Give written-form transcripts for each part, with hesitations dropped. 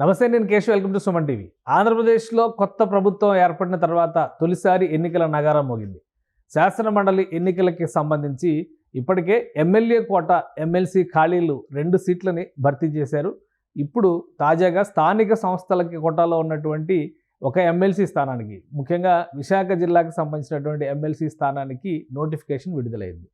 నమస్తే, నేను Keshav. Welcome to Suman TV. ఆంధ్రప్రదేశ్లో కొత్త ప్రభుత్వం ఏర్పడిన తర్వాత తొలిసారి ఎన్నికల నగారం మోగింది. శాసన మండలి ఎన్నికలకి సంబంధించి ఇప్పటికే ఎమ్మెల్యే కోట, ఎమ్మెల్సీ ఖాళీలు 2 సీట్లని భర్తీ చేశారు. ఇప్పుడు తాజాగా స్థానిక సంస్థలకి కోటాలో ఉన్నటువంటి ఒక ఎమ్మెల్సీ స్థానానికి, ముఖ్యంగా విశాఖ జిల్లాకు సంబంధించినటువంటి ఎమ్మెల్సీ స్థానానికి నోటిఫికేషన్ విడుదలైంది.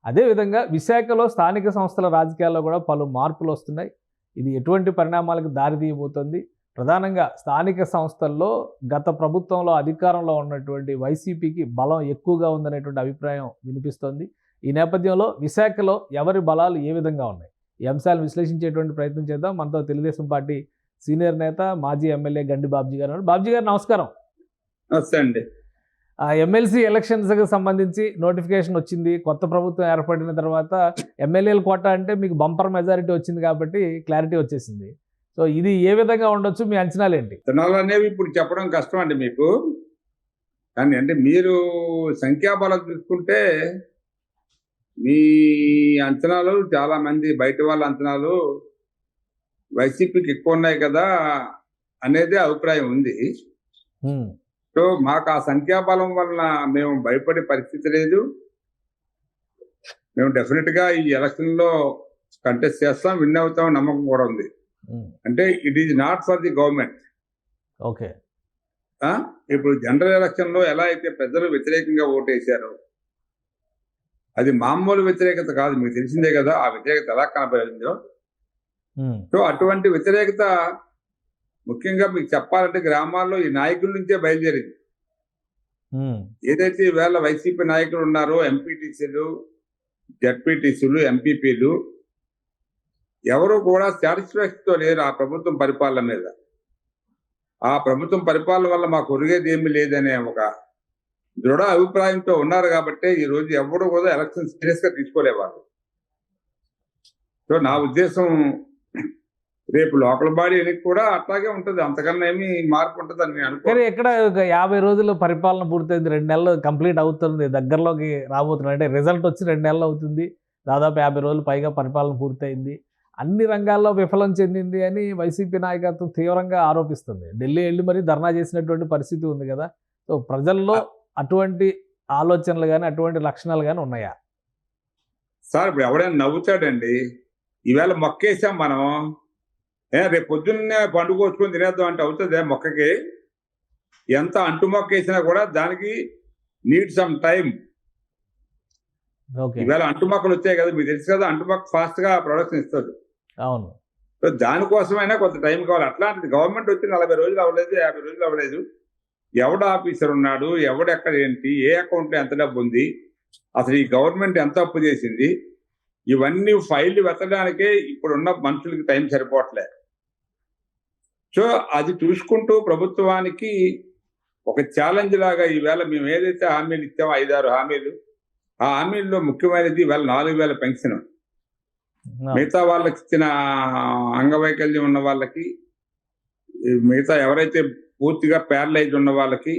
అదేవిధంగా విశాఖలో స్థానిక సంస్థల రాజకీయాల్లో కూడా పలు మార్పులు వస్తున్నాయి. ఇది ఎటువంటి పరిణామాలకు దారితీయబోతోంది? ప్రధానంగా స్థానిక సంస్థల్లో గత ప్రభుత్వంలో అధికారంలో ఉన్నటువంటి వైసీపీకి బలం ఎక్కువగా ఉందనేటువంటి అభిప్రాయం వినిపిస్తోంది. ఈ నేపథ్యంలో విశాఖలో ఎవరి బలాలు ఏ విధంగా ఉన్నాయి? ఈ అంశాలను విశ్లేషించేటువంటి ప్రయత్నం చేద్దాం. మనతో తెలుగుదేశం పార్టీ సీనియర్ నేత, మాజీ ఎమ్మెల్యే గండి బాబ్జీ గారు ఉన్నారు. బాబ్జీ గారు నమస్కారం. నమస్తే అండి. ఎమ్మెల్సీ ఎలక్షన్స్కి సంబంధించి నోటిఫికేషన్ వచ్చింది. కొత్త ప్రభుత్వం ఏర్పడిన తర్వాత ఎమ్మెల్యేల కోట అంటే మీకు బంపర్ మెజారిటీ వచ్చింది కాబట్టి క్లారిటీ వచ్చేసింది. సో ఇది ఏ విధంగా ఉండొచ్చు, మీ అంచనాలు ఏంటి? అంచనాలు అనేవి ఇప్పుడు చెప్పడం కష్టం అండి మీకు. కానీ అంటే మీరు సంఖ్యాబలం చూసుకుంటే మీ అంచనాలు, చాలా మంది బయట వాళ్ళ అంచనాలు వైసీపీకి ఎక్కువ ఉన్నాయి కదా అనేది అభిప్రాయం ఉంది. సో మాకు ఆ సంఖ్యాబలం వలన మేము భయపడే పరిస్థితి లేదు. మేము డెఫినెట్ గా ఈ ఎలక్షన్ లో కంటెస్ట్ చేస్తాం, విన్ అవుతాం, నమ్మకం కూడా ఉంది. అంటే it is not for the government. Okay. ఇప్పుడు జనరల్ ఎలక్షన్ లో ఎలా అయితే ప్రజలు వ్యతిరేకంగా ఓటేశారో అది మామూలు వ్యతిరేకత కాదు, మీకు తెలిసిందే కదా ఆ వ్యతిరేకత ఎలా కనబడిందో. సో అటువంటి వ్యతిరేకత ముఖ్యంగా మీకు చెప్పాలంటే గ్రామాల్లో ఈ నాయకుల నుంచే బయలుదేరింది. ఏదైతే ఈవేళ వైసీపీ నాయకులు ఉన్నారో, ఎంపీటీసీలు, జడ్పీటీసీలు, ఎంపీపీలు ఎవరు కూడా సాటిస్ఫాక్షన్తో లేరు ఆ ప్రభుత్వం పరిపాలన మీద. ఆ ప్రభుత్వం పరిపాలన వల్ల మాకు ఒరిగేది ఏమీ లేదనే ఒక దృఢ అభిప్రాయంతో ఉన్నారు కాబట్టి ఈ రోజు ఎవరు కూడా ఎలక్షన్ సీరియస్ గా తీసుకోలేవారు. సో నా ఉద్దేశం రేపు లోకల్ బాడీ ఎన్నిక కూడా అట్లాగే ఉంటుంది, అంతకన్నా ఏమి మార్పు ఉంటుంది అని అనుకోను. ఎక్కడ 50 రోజులు పరిపాలన పూర్తయింది, 2 నెలలు కంప్లీట్ అవుతుంది, దగ్గరలోకి రాబోతుంది. అంటే రిజల్ట్ వచ్చి 2 నెలలు అవుతుంది, దాదాపు 50 రోజులు పైగా పరిపాలన పూర్తయింది. అన్ని రంగాల్లో విఫలం చెందింది అని వైసీపీ నాయకత్వం తీవ్రంగా ఆరోపిస్తుంది. ఢిల్లీ వెళ్ళి మరీ ధర్నా చేసినటువంటి పరిస్థితి ఉంది కదా. సో ప్రజల్లో అటువంటి ఆలోచనలు కానీ, అటువంటి లక్షణాలు కానీ ఉన్నాయా? సార్ ఇప్పుడు ఎవడైనా నవ్వుతాడండి. ఈవేళ మొక్కేసాం మనం, రేపు పొద్దున్నే పండుగ వచ్చుకొని తినేద్దాం అంటే అవుతుంది మొక్కకి? ఎంత అంటు మొక్క వేసినా కూడా దానికి నీడ్ సమ్ టైం. ఈవేళ అంటు మొక్కలు వచ్చాయి కదా, మీకు తెలుసు కదా, అంటు మొక్క ఫాస్ట్ గా ప్రొడక్షన్ ఇస్తుంది. అవును. సో దానికోసమైనా కొంత టైం కావాలి. అట్లాంటిది గవర్నమెంట్ వచ్చి 40 రోజులు అవ్వలేదు, 50 రోజులు అవ్వలేదు. ఎవడ ఆఫీసర్ ఉన్నాడు, ఎవడెక్కడ ఏంటి, ఏ అకౌంట్లో ఎంత డబ్బు ఉంది, అసలు ఈ గవర్నమెంట్ ఎంత అప్పు చేసింది, ఇవన్నీ ఫైళ్లు వెతకడానికే ఇప్పుడున్న మనుషులకి టైం సరిపోవట్లేదు. సో అది చూసుకుంటూ ప్రభుత్వానికి ఒక ఛాలెంజ్ లాగా ఈవేళ మేము ఏదైతే హామీలు ఇచ్చామో 5-6 హామీలు, ఆ హామీల్లో ముఖ్యమైనది ఈవేళ 4,000 పెన్షన్. మిగతా వాళ్ళకి ఇచ్చిన అంగవైకల్యం ఉన్న వాళ్ళకి, మిగతా ఎవరైతే పూర్తిగా ప్యారలైజ్ ఉన్న వాళ్ళకి,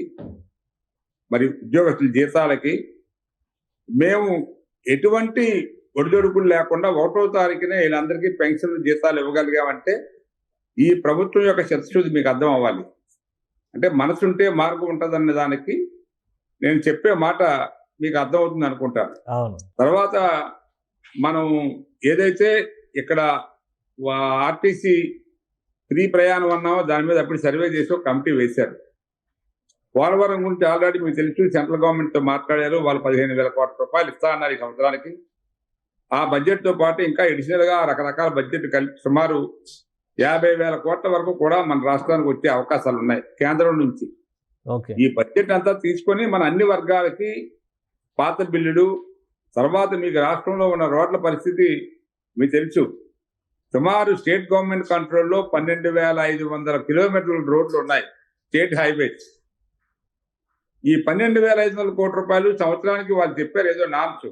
మరి ఉద్యోగస్తుల జీతాలకి మేము ఎటువంటి ఒడిదొడుకులు లేకుండా 1వ తారీఖునే వీళ్ళందరికీ పెన్షన్ జీతాలు ఇవ్వగలిగామంటే ఈ ప్రభుత్వం యొక్క శతశుద్ధి మీకు అర్థం అవ్వాలి. అంటే మనసుంటే మార్గం ఉంటుంది అనే దానికి నేను చెప్పే మాట మీకు అర్థమవుతుంది అనుకుంటాను. తర్వాత మనం ఏదైతే ఇక్కడ ఆర్టీసీ ఫ్రీ ప్రయాణం అన్నామో దాని మీద అప్పుడు సర్వే చేసి ఒక కమిటీ వేశారు. పోలవరం గురించి ఆల్రెడీ మీకు తెలుసు, సెంట్రల్ గవర్నమెంట్తో మాట్లాడారు. వాళ్ళు 15,000 కోట్ల రూపాయలు ఇస్తా అన్నారు ఈ సంవత్సరానికి. ఆ బడ్జెట్తో పాటు ఇంకా అడిషనల్గా రకరకాల బడ్జెట్ కలిపి సుమారు 50,000 కోట్ల వరకు కూడా మన రాష్ట్రానికి వచ్చే అవకాశాలు ఉన్నాయి కేంద్రం నుంచి. ఈ బడ్జెట్ అంతా తీసుకొని మన అన్ని వర్గాలకి పాత బిల్లులు, తర్వాత మీకు రాష్ట్రంలో ఉన్న రోడ్ల పరిస్థితి మీకు తెలుసు. సుమారు స్టేట్ గవర్నమెంట్ కంట్రోల్లో 12,500 కిలోమీటర్ల రోడ్లు ఉన్నాయి, స్టేట్ హైవేస్. ఈ 12,500 కోట్ల రూపాయలు సంవత్సరానికి వాళ్ళు చెప్పారు ఏదో నామ్స్,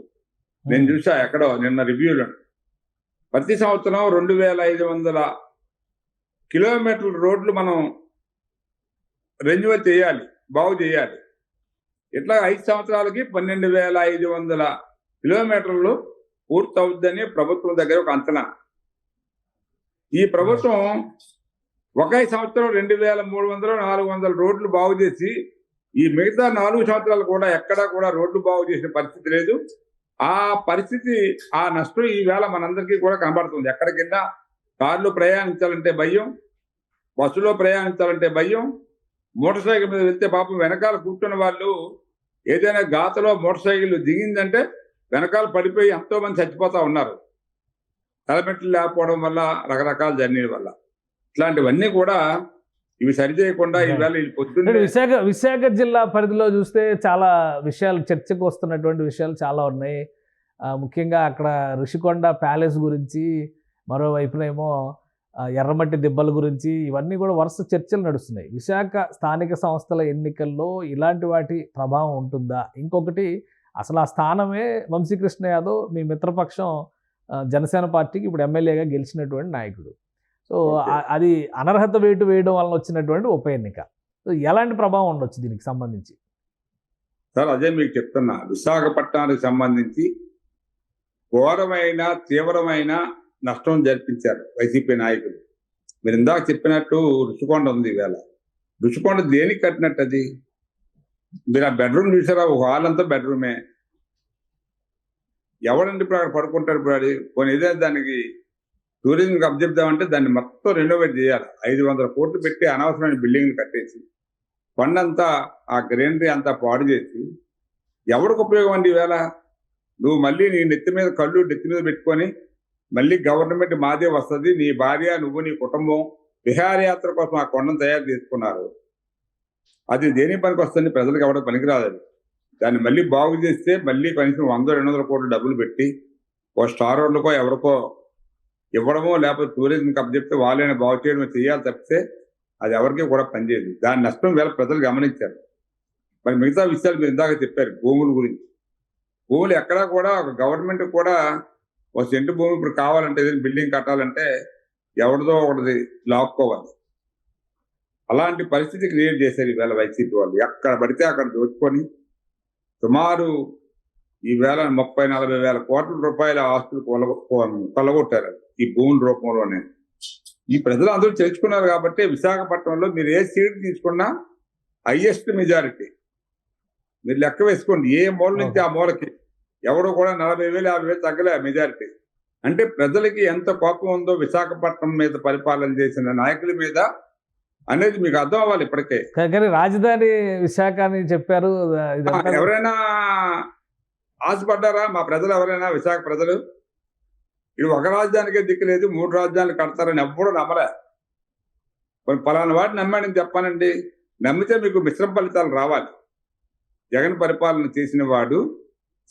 నేను చూసా ఎక్కడో నిన్న రివ్యూలో. ప్రతి సంవత్సరం 2,500 కిలోమీటర్ల రోడ్లు మనం రెన్యువల్ చేయాలి, బాగు చేయాలి. ఇట్లా 5 సంవత్సరాలకి 12,500 కిలోమీటర్లు పూర్తవుద్దని ప్రభుత్వం దగ్గర ఒక అంచనా. ఈ ప్రభుత్వం ఒకే సంవత్సరం 2300 400 రోడ్లు బాగు చేసి ఈ మిగతా 4 సంవత్సరాలు కూడా ఎక్కడా కూడా రోడ్లు బాగు చేసిన పరిస్థితి లేదు. ఆ పరిస్థితి, ఆ నష్టం ఈవేళ మనందరికీ కూడా కనబడుతుంది. ఎక్కడికైనా కారులో ప్రయాణించాలంటే భయం, బస్సులో ప్రయాణించాలంటే భయం, మోటార్ సైకిల్ మీద వెళ్తే పాపం వెనకాల కూర్చున్న వాళ్ళు ఏదైనా గాతలో మోటార్ సైకిల్ దిగిందంటే వెనకాల పడిపోయి ఎంతో మంది చచ్చిపోతా ఉన్నారు. హెల్మెట్లు లేకపోవడం వల్ల, రకరకాల జర్నీల వల్ల. ఇట్లాంటివన్నీ కూడా ఇవి సరిచేయకుండా ఈవేళ పొద్దున్న విశాఖ జిల్లా పరిధిలో చూస్తే చాలా విషయాలు చర్చకు వస్తున్నటువంటి విషయాలు చాలా ఉన్నాయి. ముఖ్యంగా అక్కడ ఋషికొండ ప్యాలెస్ గురించి, మరోవైపునేమో ఎర్రమట్టి దిబ్బల గురించి, ఇవన్నీ కూడా వరుస చర్చలు నడుస్తున్నాయి. విశాఖ స్థానిక సంస్థల ఎన్నికల్లో ఇలాంటి వాటి ప్రభావం ఉంటుందా? ఇంకొకటి, అసలు ఆ స్థానమే వంశీకృష్ణ యాదవ్ మీ మిత్రపక్షం జనసేన పార్టీకి ఇప్పుడు ఎమ్మెల్యేగా గెలిచినటువంటి నాయకుడు. సో అది అనర్హత వేటు వేయడం వలన వచ్చినటువంటి ఉప ఎన్నిక. సో ఎలాంటి ప్రభావం ఉండొచ్చు దీనికి సంబంధించి? సార్ అదే మీకు చెప్తున్నా, విశాఖపట్నానికి సంబంధించి ఘోరమైన తీవ్రమైన నష్టం జరిపించారు వైసీపీ నాయకులు. మీరు ఇందాక చెప్పినట్టు ఋషికొండ ఉంది. ఈవేళ ఋషికొండ దేనికి కట్టినట్టు? అది మీరు ఆ బెడ్రూమ్ చూసారా? ఒక హాల్ అంతా బెడ్రూమే. ఎవరండి ఇప్పుడు అక్కడ పడుకుంటారు? ఇప్పుడు అది కొన్ని ఏదైనా దానికి టూరిజంకి అప్పచెప్దామంటే దాన్ని మొత్తం రెనోవేట్ చేయాలి. 500 కోట్లు పెట్టి అనవసరమైన బిల్డింగ్లు కట్టేసి కొండంతా ఆ గ్రీనరీ అంతా పాడు చేసి ఎవరికి ఉపయోగం అండి? ఈవేళ నువ్వు మళ్ళీ నీ నెత్తి మీద కళ్ళు నెత్తి మీద పెట్టుకొని మళ్ళీ గవర్నమెంట్ మాదే వస్తుంది, నీ భార్య, నువ్వు, నీ కుటుంబం విహారయాత్ర కోసం ఆ కొండను తయారు చేసుకున్నారు. అది దేని పనికి వస్తుంది? ప్రజలకు ఎవరికి పనికిరాదు. అది దాన్ని మళ్ళీ బాగు చేస్తే మళ్ళీ కనీసం 100-200 కోట్లు డబ్బులు పెట్టి ఓ స్టార్ రోడ్లకో ఎవరికో ఇవ్వడమో, లేకపోతే టూరిజంకి అప్పచెప్తే వాళ్ళైనా బాగు చేయడమో చేయాలి తప్పితే అది ఎవరికి కూడా పనిచేయదు. దాని నష్టం వేళ ప్రజలు గమనించారు. మరి మిగతా విషయాలు మీరు ఇందాక చెప్పారు, భూముల గురించి. భూములు ఎక్కడా కూడా ఒక గవర్నమెంట్ కూడా ఒక సెంటు భూమి ఇప్పుడు కావాలంటే, ఏదైనా బిల్డింగ్ కట్టాలంటే ఎవరిదో ఒకటి లాక్కోవాలి. అలాంటి పరిస్థితి క్రియేట్ చేశారు ఈవేళ వైసీపీ వాళ్ళు. ఎక్కడ పడితే అక్కడ దోచుకొని సుమారు ఈవేళ 30-40 వేల కోట్ల రూపాయల ఆస్తులు కొల్లగొట్టారు ఈ భూముల రూపంలోనే. ఈ ప్రజలు అందరూ చేర్చుకున్నారు కాబట్టి విశాఖపట్నంలో మీరు ఏ సీట్ తీసుకున్నా హైయెస్ట్ మెజారిటీ. మీరు లెక్క వేసుకోండి, ఏ మూల నుంచి ఆ మూలకి ఎవడో కూడా 40,000-50,000 తగ్గలే మెజారిటీ. అంటే ప్రజలకి ఎంత కోపం ఉందో విశాఖపట్నం మీద పరిపాలన చేసిన నాయకుల మీద అనేది మీకు అర్థం అవ్వాలి ఇప్పటికే. కానీ రాజధాని విశాఖ అని చెప్పారు. ఎవరైనా ఆశపడ్డారా? మా ప్రజలు ఎవరైనా, విశాఖ ప్రజలు ఇది ఒక రాజధానికే దిక్కులేదు, 3 రాజధానులు కడతారని ఎవ్వడూ నమ్మలే. పలానా వాటిని నమ్మాడని చెప్పానండి. నమ్మితే మీకు మిశ్రమ ఫలితాలు రావాలి. జగన్ పరిపాలన చేసిన వాడు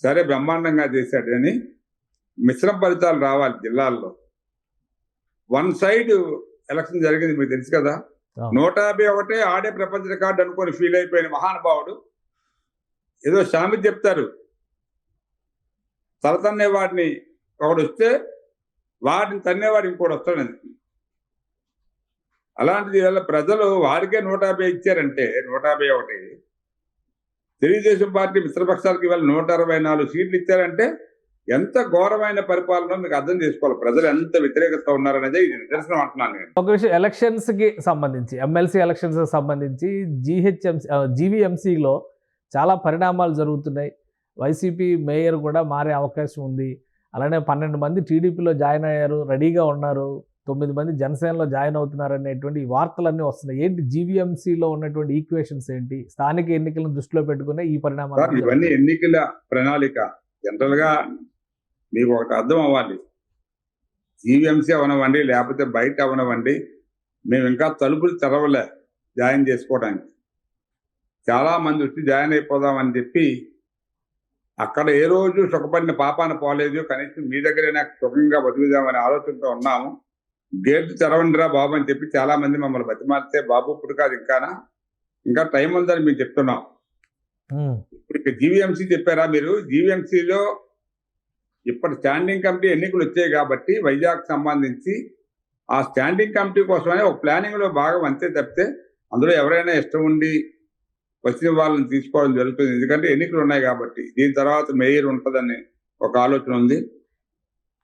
సరే బ్రహ్మాండంగా చేశాడు అని మిశ్రమ ఫలితాలు రావాలి జిల్లాల్లో. 1 సైడ్ ఎలక్షన్ జరిగింది, మీకు తెలుసు కదా. 151 ఆడే ప్రపంచ రికార్డు అనుకొని ఫీల్ అయిపోయిన మహానుభావుడు ఏదో సామెత చెప్తారు, తలతన్నే వాడిని ఒకడు వస్తే వాడిని తన్నేవాడు ఇంకోటి వస్తాడని. అలాంటిది వల్ల ప్రజలు వారికే 150 ఇచ్చారంటే 151, తెలుగుదేశం పార్టీ మిత్రపక్షాలకి ఇవాళ 164 సీట్లు ఇచ్చారంటే ఎంత ఘోరమైన పరిపాలన మీకు అర్థం చేసుకోవాలి. ప్రజలు ఎంత వ్యతిరేకత ఉన్నారనేది ఇది నిదర్శనం అంటున్నాను నేను. ఒక విషయం, ఎలక్షన్స్ కి సంబంధించి, ఎమ్మెల్సీ ఎలక్షన్స్ కి సంబంధించి జీవీఎంసీలో చాలా పరిణామాలు జరుగుతున్నాయి. వైసీపీ మేయర్ కూడా మారే అవకాశం ఉంది. అలానే 12 మంది టీడీపీలో జాయిన్ అయ్యారు, రెడీగా ఉన్నారు. 9 మంది జనసేనలో జాయిన్ అవుతున్నారు అనేటువంటి వార్తలన్నీ వస్తున్నాయి. ఏంటి జీవీఎంసీలో ఉన్నటువంటి ఈక్వేషన్స్ ఏంటి? స్థానిక ఎన్నికలను దృష్టిలో పెట్టుకునే ఈ పరిణామాలు. ఇవన్నీ ఎన్నికల ప్రణాళిక. జనరల్ గా మీకు ఒకటి అర్థం అవ్వాలి, జీవీఎంసీ అవనవండి లేకపోతే బయట అవనవండి, మేము ఇంకా తలుపులు తెరవలే జాయిన్ చేసుకోవడానికి. చాలా మంది వచ్చి జాయిన్ అయిపోదామని చెప్పి అక్కడ ఏ రోజు సుఖపడిన పాపాన పోలేదు. కనీసం మీ దగ్గరైనా సుఖంగా బతుకుదామనే ఆలోచనతో ఉన్నాము. గేట్లు తెరవండిరా బాబు అని చెప్పి చాలా మంది మమ్మల్ని బతిమాలితే, బాబు ఇప్పుడు కాదు ఇంకా టైం ఉందని మేము చెప్తున్నాం. ఇప్పుడు జీవీఎంసీ చెప్పారా మీరు? జీవీఎంసీలో ఇప్పటి స్టాండింగ్ కమిటీ ఎన్నికలు వచ్చాయి కాబట్టి వైజాగ్ సంబంధించి ఆ స్టాండింగ్ కమిటీ కోసమని ఒక ప్లానింగ్ లో భాగం అంతే తప్పితే అందులో ఎవరైనా ఇష్టం ఉండి వచ్చిన వాళ్ళని తీసుకోవడం జరుగుతుంది. ఎందుకంటే ఎన్నికలు ఉన్నాయి కాబట్టి. దీని తర్వాత మేయర్ ఉంటుందని ఒక ఆలోచన ఉంది.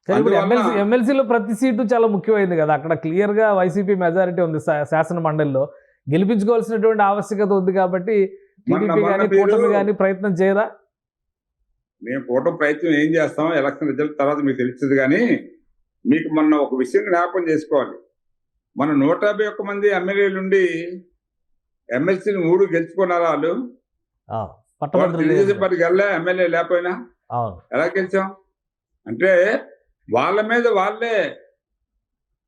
సరే, ఇప్పుడు అందువల్ల ఎమ్మెల్సీలో ప్రతి సీటు చాలా ముఖ్యమైంది కదా, అక్కడ క్లియర్గా వైసీపీ మెజారిటీ ఉంది శాసన మండలిలో, గెలిపించుకోవాల్సినటువంటి ఆవశ్యకత ఉంది కాబట్టి టీడీపీ మొన్న కానీ మీరు కూటమి కానీ ప్రయత్నం చేయరా? మేము కూటమి ప్రయత్నం ఏం చేస్తాం ఎలక్షన్ రిజల్ట్ తర్వాత మీకు తెలుస్తుంది. కానీ మీకు మొన్న ఒక విషయం జ్ఞాపకం చేసుకోవాలి. మన 151 మంది ఎమ్మెల్యేలుండి ఎమ్మెల్సీని 3 గెలుచుకున్నారు వాళ్ళు. పట్టభద్రులు తెలుగుదేశం పార్టీకి వెళ్ళా ఎమ్మెల్యే లేకపోయినా అవును. ఎలా గెలిచాం అంటే వాళ్ళ మీద వాళ్ళే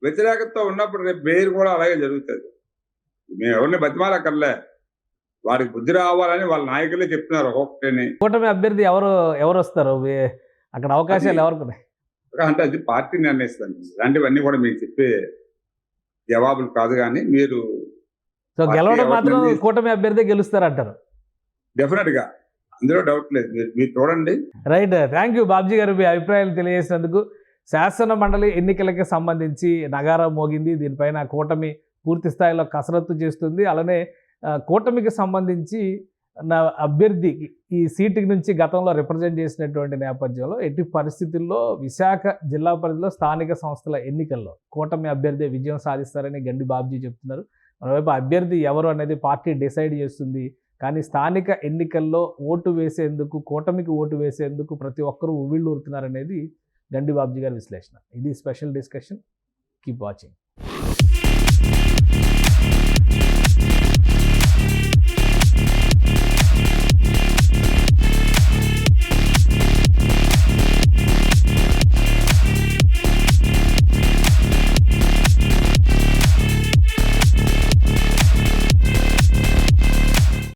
వ్యతిరేకతతో ఉన్నప్పుడు రేపు బెయిర్ కూడా అలాగే జరుగుతుంది. మేము ఎవరిని బతిమాలక్కర్లే, వారికి బుద్ధి రావాలని వాళ్ళ నాయకులే చెప్తున్నారు ఒక్కొక్కటిని. కూటమి అభ్యర్థి ఎవరు వస్తారు అక్కడ, అవకాశాలు ఎవరికి ఉన్నాయి? అంటే అది పార్టీ నిర్ణయిస్తుంది. ఇలాంటివన్నీ కూడా మీకు చెప్పే జవాబులు కాదు. కానీ మీరు సో పార్టీ గెలవడం ఎవరిని మాత్రం నిర్ణయిస్తే కూటమి అభ్యర్థి గెలుస్తారంటారు. డెఫినెట్ గా అందులో డౌట్ లేదు. మీరు చూడండి. రైట్, థ్యాంక్ యూ బాబ్జీ గారు, మీ అభిప్రాయాలు తెలియజేసినందుకు. శాసన మండలి ఎన్నికలకి సంబంధించి నగారా మోగింది. దీనిపైన కూటమి పూర్తి స్థాయిలో కసరత్తు చేస్తుంది. అలానే కూటమికి సంబంధించి నా అభ్యర్థికి ఈ సీటుకి నుంచి గతంలో రిప్రజెంట్ చేసినటువంటి నేపథ్యంలో ఎట్టి పరిస్థితుల్లో విశాఖ జిల్లా పరిధిలో స్థానిక సంస్థల ఎన్నికల్లో కూటమి అభ్యర్థి విజయం సాధిస్తారని గండి బాబ్జీ చెప్తున్నారు. మరోవైపు అభ్యర్థి ఎవరు అనేది పార్టీ డిసైడ్ చేస్తుంది. కానీ స్థానిక ఎన్నికల్లో ఓటు వేసేందుకు, కూటమికి ఓటు వేసేందుకు ప్రతి ఒక్కరూ ఉవ్విళ్ళు ఊరుతున్నారనేది గండి బాబ్జీ గారి విశ్లేషణ. ఇది స్పెషల్ డిస్కషన్. Keep watching.